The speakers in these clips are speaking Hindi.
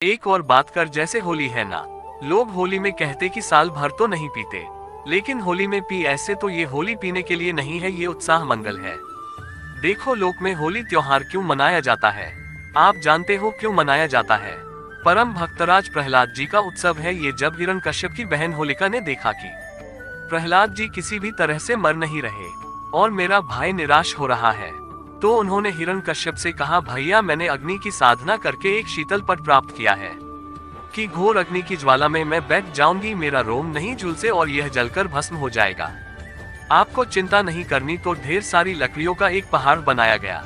एक और बात कर, जैसे होली है ना, लोग होली में कहते कि साल भर तो नहीं पीते, लेकिन होली में पी ऐसे तो ये होली पीने के लिए नहीं है, ये उत्साह मंगल है। देखो लोक में होली त्योहार क्यों मनाया जाता है? आप जानते हो क्यों मनाया जाता है? परम भक्तराज प्रहलाद जी का उत्सव है ये। जब हिरण्यकश्यप की बहन होलिका ने देखा कि प्रहलाद जी किसी भी तरह से मर नहीं रहे और मेरा भाई निराश हो रहा है, तो उन्होंने हिरण्यकश्यप से कहा, भैया मैंने अग्नि की साधना करके एक शीतल पद प्राप्त किया है कि घोर अग्नि की ज्वाला में मैं बैठ जाऊंगी, मेरा रोम नहीं झुलसे और यह जलकर भस्म हो जाएगा। आपको चिंता नहीं करनी। तो ढेर सारी लकड़ियों का एक पहाड़ बनाया गया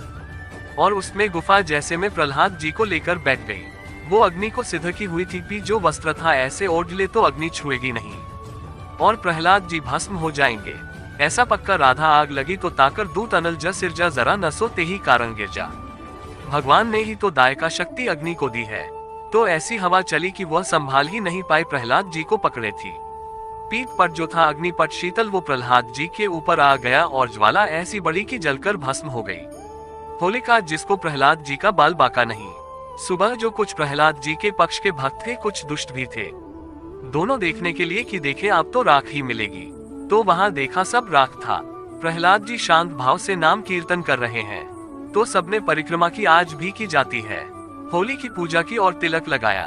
और उसमें गुफा जैसे में प्रहलाद जी को लेकर बैठ गई। वो अग्नि को सिद्ध की हुई थी कि जो वस्त्र था ऐसे ओढ़ ले तो अग्नि छुएगी नहीं और प्रहलाद जी भस्म हो जाएंगे। ऐसा पक्का। राधा आग लगी तो ताकर दूत अनल जा सिरजा, जरा नसो ते ही कारण गिर जा। भगवान ने ही तो दायका शक्ति अग्नि को दी है। तो ऐसी हवा चली कि वह संभाल ही नहीं पाई, प्रहलाद जी को पकड़े थी। पीठ पर जो था अग्निपट शीतल, वो प्रहलाद जी के ऊपर आ गया और ज्वाला ऐसी बड़ी कि जलकर भस्म हो गई। होलिका जिसको प्रहलाद जी का बाल बाका नहीं। सुबह जो कुछ प्रहलाद जी के पक्ष के भक्त थे, कुछ दुष्ट भी थे, दोनों देखने के लिए कि देखे आप तो राख ही मिलेगी। तो वहां देखा सब राख था। प्रहलाद जी शांत भाव से नाम कीर्तन कर रहे हैं। तो सबने परिक्रमा की, आज भी की जाती है। होली की पूजा की और तिलक लगाया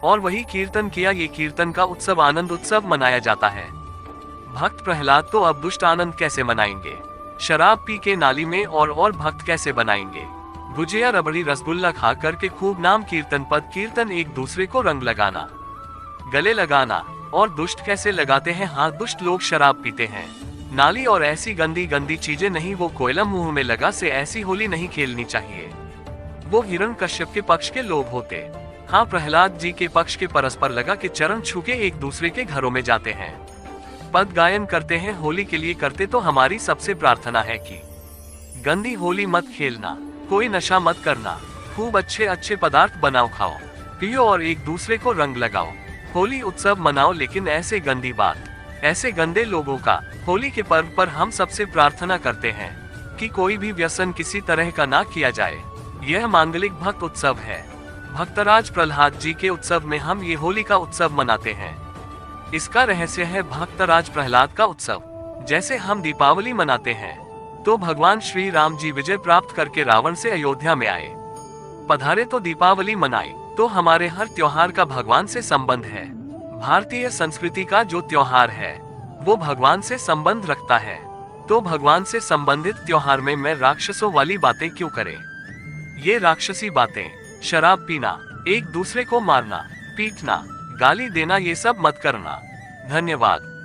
और वही कीर्तन किया। ये कीर्तन का उत्सव आनंद उत्सव मनाया जाता है। भक्त प्रहलाद तो अब दुष्ट आनंद कैसे मनाएंगे? शराब पी के नाली में और भक्त कैसे बनाएंगे? भुजिया रबड़ी रसगुल्ला खा करके खूब नाम कीर्तन पद कीर्तन, एक दूसरे को रंग लगाना, गले लगाना। और दुष्ट कैसे लगाते हैं? हाँ, दुष्ट लोग शराब पीते हैं, नाली और ऐसी गंदी गंदी चीजें नहीं, वो कोयला मुंह में लगा से ऐसी होली नहीं खेलनी चाहिए। वो हिरण्यकश्यप के पक्ष के लोग होते। हाँ, प्रहलाद जी के पक्ष के परस्पर लगा के चरण छू के एक दूसरे के घरों में जाते हैं, पद गायन करते हैं। होली के लिए करते तो हमारी सबसे प्रार्थना है कि गंदी होली मत खेलना, कोई नशा मत करना, खूब अच्छे अच्छे पदार्थ बनाओ, खाओ पियो और एक दूसरे को रंग लगाओ। होली उत्सव मनाओ, लेकिन ऐसे गंदी बात, ऐसे गंदे लोगों का। होली के पर्व पर हम सबसे प्रार्थना करते हैं कि कोई भी व्यसन किसी तरह का ना किया जाए। यह मांगलिक भक्त उत्सव है। भक्तराज प्रहलाद जी के उत्सव में हम ये होली का उत्सव मनाते हैं। इसका रहस्य है भक्तराज प्रहलाद का उत्सव। जैसे हम दीपावली मनाते हैं तो भगवान श्री राम जी विजय प्राप्त करके रावण से अयोध्या में आए, पधारे तो दीपावली मनाई। तो हमारे हर त्योहार का भगवान से संबंध है। भारतीय संस्कृति का जो त्योहार है वो भगवान से संबंध रखता है। तो भगवान से संबंधित त्योहार में मैं राक्षसों वाली बातें क्यों करें? ये राक्षसी बातें, शराब पीना, एक दूसरे को मारना, पीटना, गाली देना, ये सब मत करना। धन्यवाद।